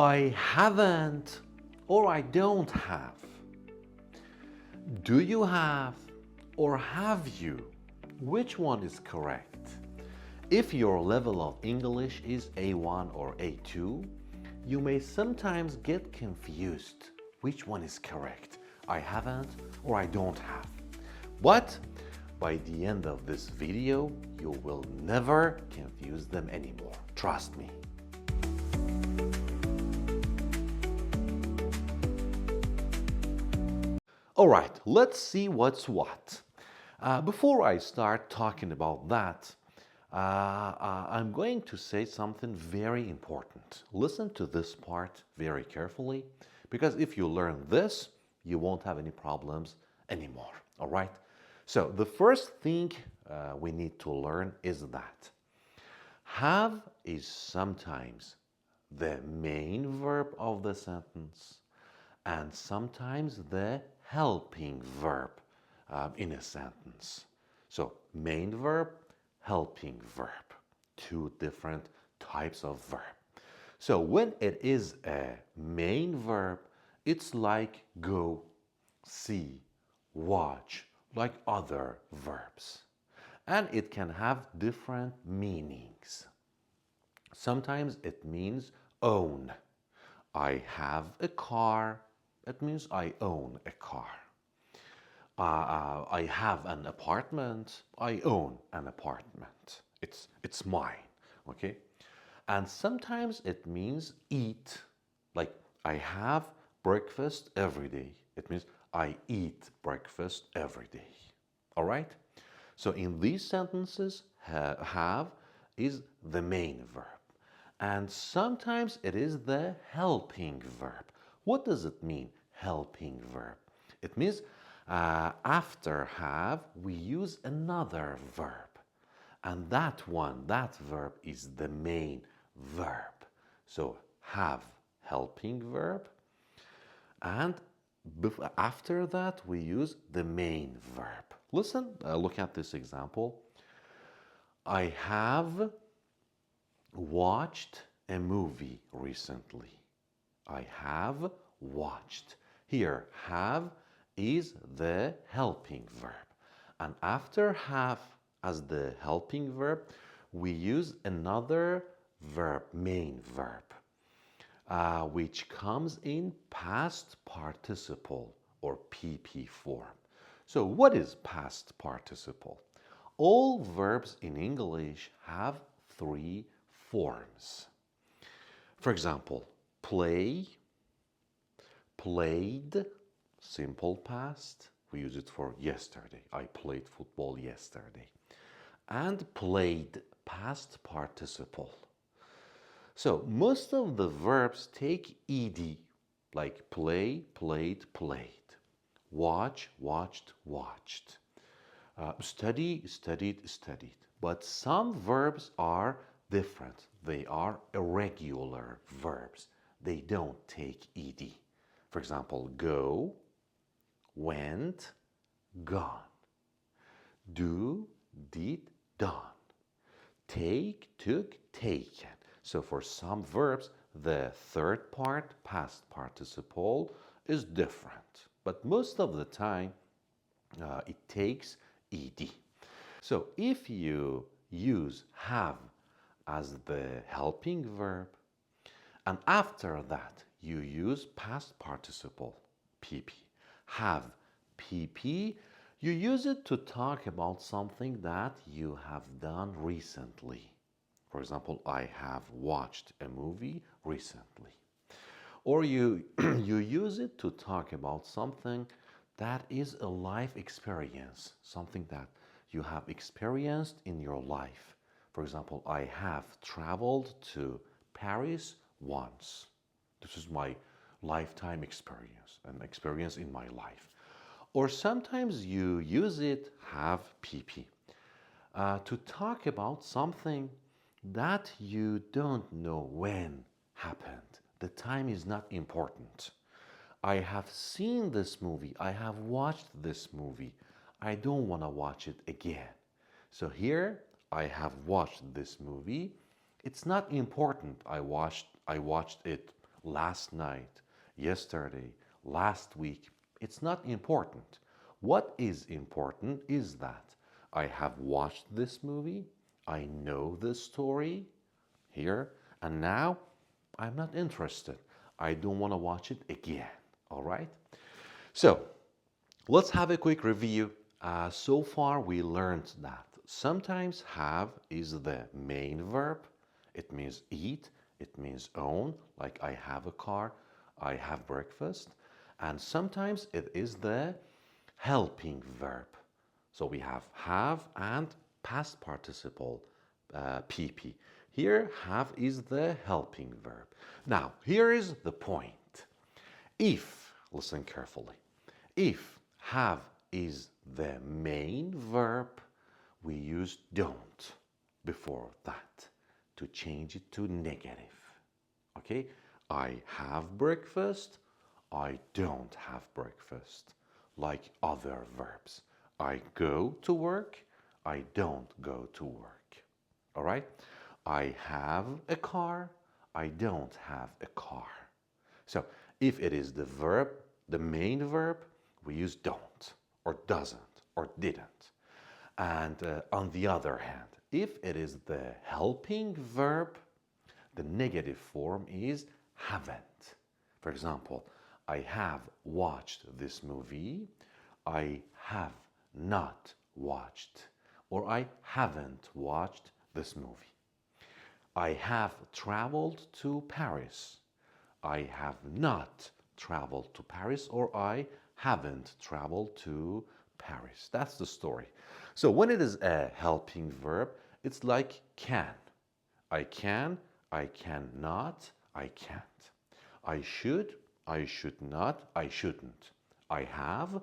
I haven't or I don't have. Do you have or have you? Which one is correct? If your level of English is A1 or A2, you may sometimes get confused. Which one is correct? I haven't or I don't have. But by the end of this video, you will never confuse them anymore. Trust me. All right, let's see what's what. Before I start talking about that, I'm going to say something very important. Listen to this part very carefully, because if you learn this, you won't have any problems anymore. All right? So the first thing we need to learn is that have is sometimes the main verb of the sentence and sometimes the helping verb in a sentence. So main verb, helping verb, two different types of verb. So when it is a main verb, it's like go, see, watch, like other verbs. And it can have different meanings. Sometimes it means own. I have a car. That means I own a car. I have an apartment. I own an apartment. It's mine. Okay? And sometimes it means eat. Like I have breakfast every day. It means I eat breakfast every day. All right? So in these sentences, have is the main verb. And sometimes it is the helping verb. What does it mean, helping verb? It means after have, we use another verb. And that verb is the main verb. So have, helping verb. And after that, we use the main verb. Listen, look at this example. I have watched a movie recently. I have watched. Here, have is the helping verb. And after have as the helping verb, we use another verb, main verb, which comes in past participle or PP form. So what is past participle? All verbs in English have three forms. For example, play, played, simple past. We use it for yesterday. I played football yesterday. And played, past participle. So most of the verbs take ed, like play, played, played. Watch, watched, watched. Study, studied, studied. But some verbs are different. They are irregular verbs. They don't take ed. For example, go, went, gone. Do, did, done. Take, took, taken. So for some verbs, the third part, past participle, is different. But most of the time, it takes ed. So if you use have as the helping verb, and after that you use past participle, pp. Have, pp, you use it to talk about something that you have done recently. For example, I have watched a movie recently. Or you use it to talk about something that is a life experience, something that you have experienced in your life. For example, I have traveled to Paris once. This is my lifetime experience, an experience in my life. Or sometimes you use it, have pp, to talk about something that you don't know when happened. The time is not important. I have seen this movie. I have watched this movie. I don't want to watch it again. So here, I have watched this movie. It's not important I watched it last night, yesterday, last week. It's not important. What is important is that I have watched this movie, I know the story here, and now I'm not interested. I don't want to watch it again. All right? So let's have a quick review. So far, we learned that sometimes have is the main verb. It means eat, it means own, like I have a car, I have breakfast. And sometimes it is the helping verb. So we have and past participle, PP. Here, have is the helping verb. Now, here is the point. If, listen carefully, if have is the main verb, we use don't before that to change it to negative. Okay? I have breakfast, I don't have breakfast. Like other verbs. I go to work, I don't go to work. All right? I have a car, I don't have a car. So if it is the verb, the main verb, we use don't, or doesn't, or didn't. And on the other hand, if it is the helping verb, the negative form is haven't. For example, I have watched this movie, I have not watched, or I haven't watched this movie. I have traveled to Paris, I have not traveled to Paris, or I haven't traveled to Paris. That's the story. So when it is a helping verb, it's like can. I can, I cannot, I can't. I should not, I shouldn't. I have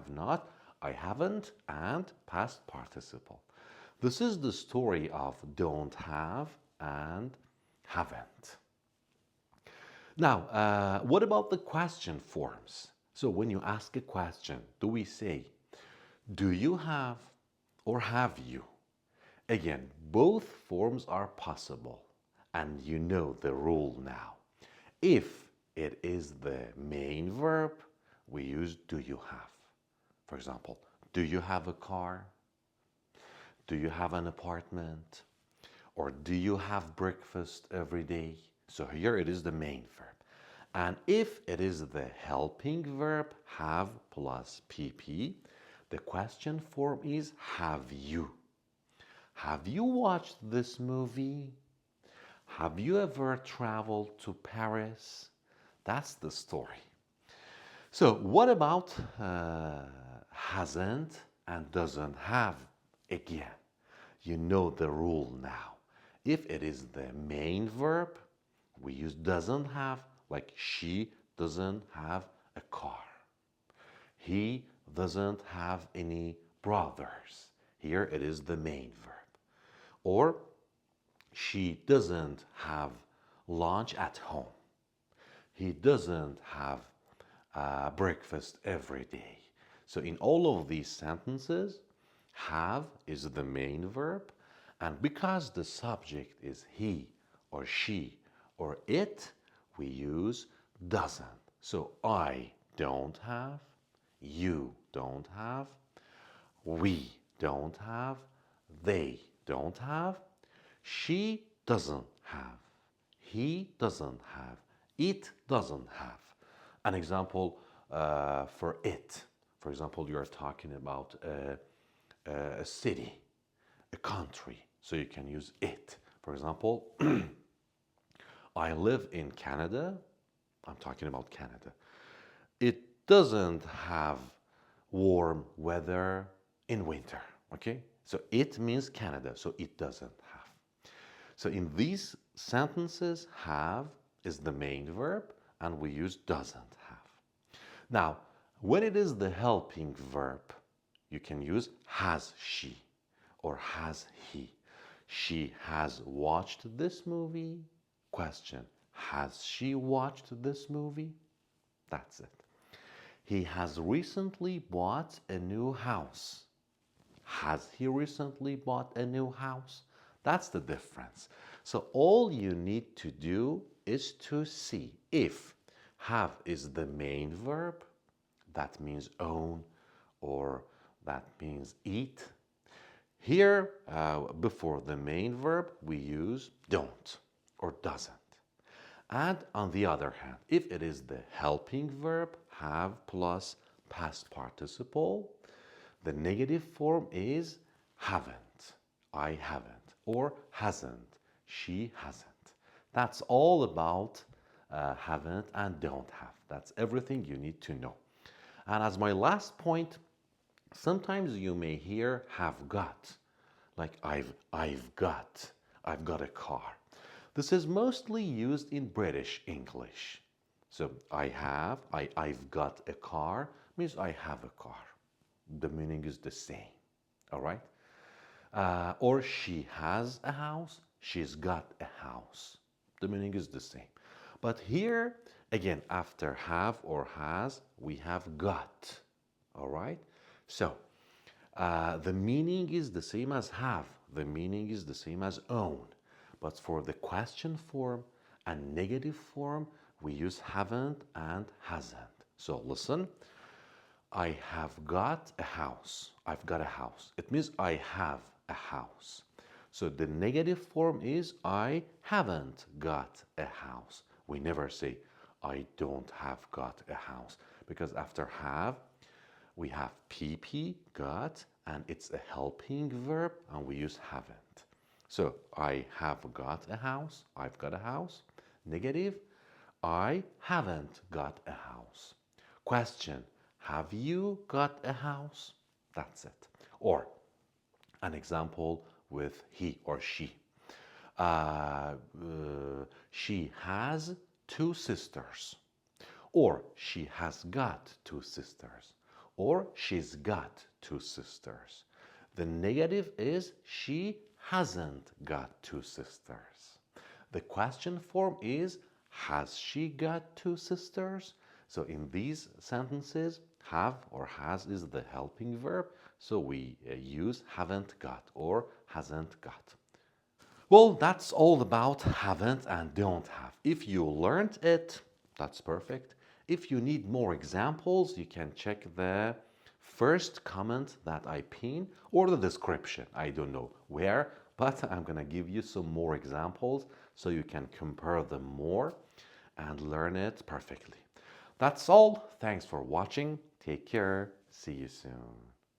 not, I haven't, and past participle. This is the story of don't have and haven't. Now, what about the question forms? So when you ask a question, do we say, do you have or have you? Again, both forms are possible, and you know the rule now. If it is the main verb, we use do you have. For example, do you have a car? Do you have an apartment? Or do you have breakfast every day? So here it is the main verb. And if it is the helping verb, have plus PP, the question form is have you. Have you watched this movie? Have you ever traveled to Paris? That's the story. So what about hasn't and doesn't have? Again, you know the rule now. If it is the main verb, we use doesn't have, like she doesn't have a car. He doesn't have any brothers. Here it is the main verb. Or she doesn't have lunch at home. He doesn't have breakfast every day. So in all of these sentences, have is the main verb, and because the subject is he or she or it, we use doesn't. So I don't have, you don't have, we don't have, they don't have, she doesn't have, he doesn't have, it doesn't have. An example for it. For example, you are talking about a city, a country. So you can use it. For example, I live in Canada. I'm talking about Canada. It doesn't have warm weather in winter. Okay? So it means Canada. So it doesn't have. So in these sentences, have is the main verb, and we use doesn't have. Now, when it is the helping verb, you can use has she or has he. She has watched this movie. Question, has she watched this movie? That's it. He has recently bought a new house. Has he recently bought a new house? That's the difference. So all you need to do is to see if have is the main verb, that means own, or that means eat. Here, before the main verb, we use don't or doesn't. And on the other hand, if it is the helping verb, have plus past participle, the negative form is haven't, I haven't, or hasn't, she hasn't. That's all about haven't and don't have. That's everything you need to know. And as my last point, sometimes you may hear have got, like I've got a car. This is mostly used in British English. So I've got a car means I have a car. The meaning is the same, all right? Or she has a house, she's got a house. The meaning is the same. But here, again, after have or has, we have got, all right? So the meaning is the same as have. The meaning is the same as own. But for the question form and negative form, we use haven't and hasn't. So listen, I have got a house. I've got a house. It means I have a house. So the negative form is I haven't got a house. We never say I don't have got a house, because after have, we have PP, got, and it's a helping verb, and we use haven't. So I have got a house, I've got a house. Negative, I haven't got a house. Question, have you got a house? That's it. Or an example with he or she. She has two sisters. Or she has got two sisters. Or she's got two sisters. The negative is she hasn't got two sisters. The question form is has she got two sisters? So in these sentences, have or has is the helping verb, so we use haven't got or hasn't got. Well, that's all about haven't and don't have. If you learned it, that's perfect. If you need more examples, you can check the first comment that I pin or the description. I don't know where, but I'm gonna give you some more examples so you can compare them more and learn it perfectly. That's all. Thanks for watching. Take care. See you soon.